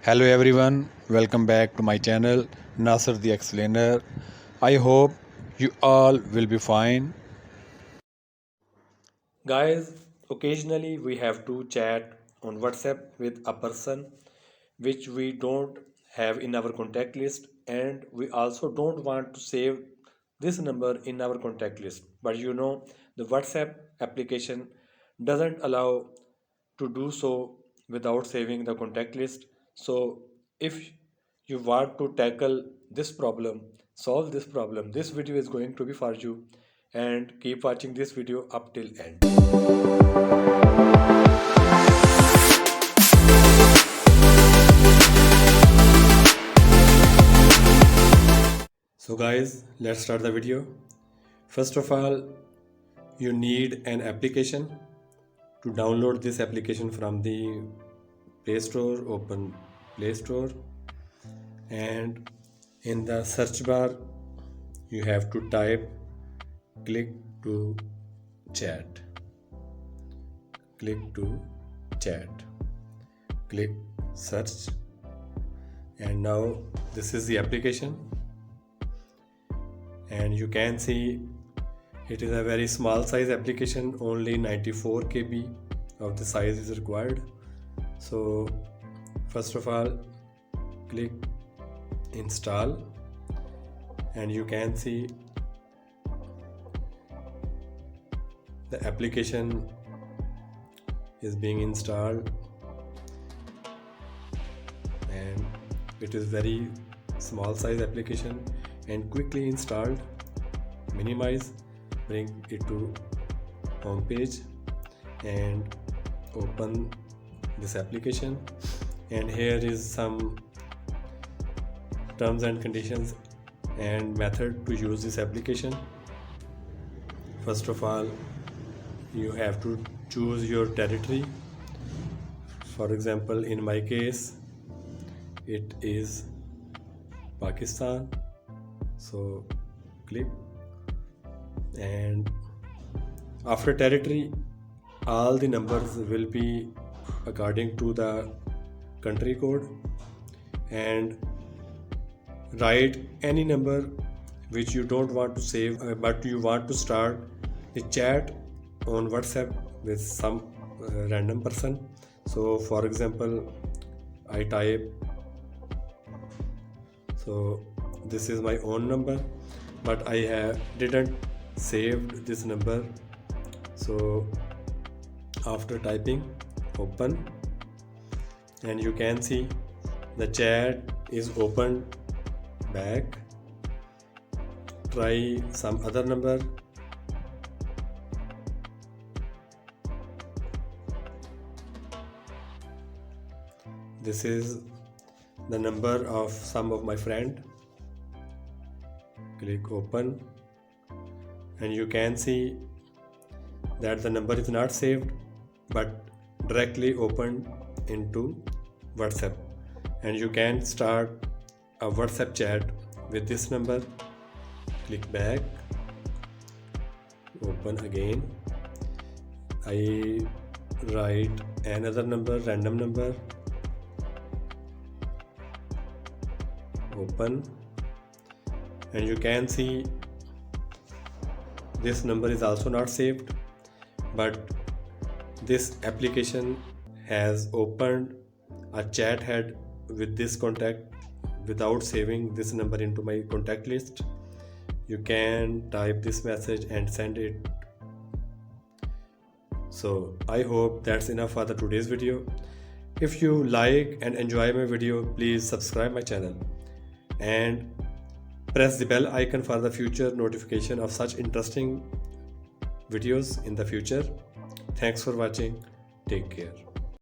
Hello everyone, welcome back to my channel Nasir the Explainer. I hope you all will be fine. Guys, occasionally we have to chat on WhatsApp with a person which we don't have in our contact list, and we also don't want to save this number in our contact list. But the WhatsApp application doesn't allow to do so without saving the contact list. So, if you want to tackle this problem, solve this problem, this video is going to be for you, and keep watching this video up till end. So guys, let's start the video. First of all, you need an application. To download this application from the Play Store, open Play Store, and in the search bar you have to type click to chat, click to chat, click search, and now this is the application, and you can see it is a very small size application, only 94 KB of the size is required. So first of all, click install, and you can see the application is being installed, and it is very small size application and quickly installed. Minimize, bring it to home page and open this application, and here is some terms and conditions and method to use this application. First of all, you have to choose your territory. For example, in my case it is Pakistan, so click, and after territory all the numbers will be according to the country code, and write any number which you don't want to save, but you want to start a chat on WhatsApp with some random person. So for example, I type, so this is my own number, but I didn't saved this number. So after typing, open, and you can see the chat is opened back. Try some other number. This is the number of some of my friend. Click open, and you can see that the number is not saved but directly opened into WhatsApp, and you can start a WhatsApp chat with this number. Click back, open again. I write another number, random number, open, and you can see this number is also not saved, but this application has opened a chat head with this contact without saving this number into my contact list. You can type this message and send it. So I hope that's enough for the today's video. If you like and enjoy my video, please subscribe my channel and press the bell icon for the future notification of such interesting videos in the future. Thanks for watching. Take care.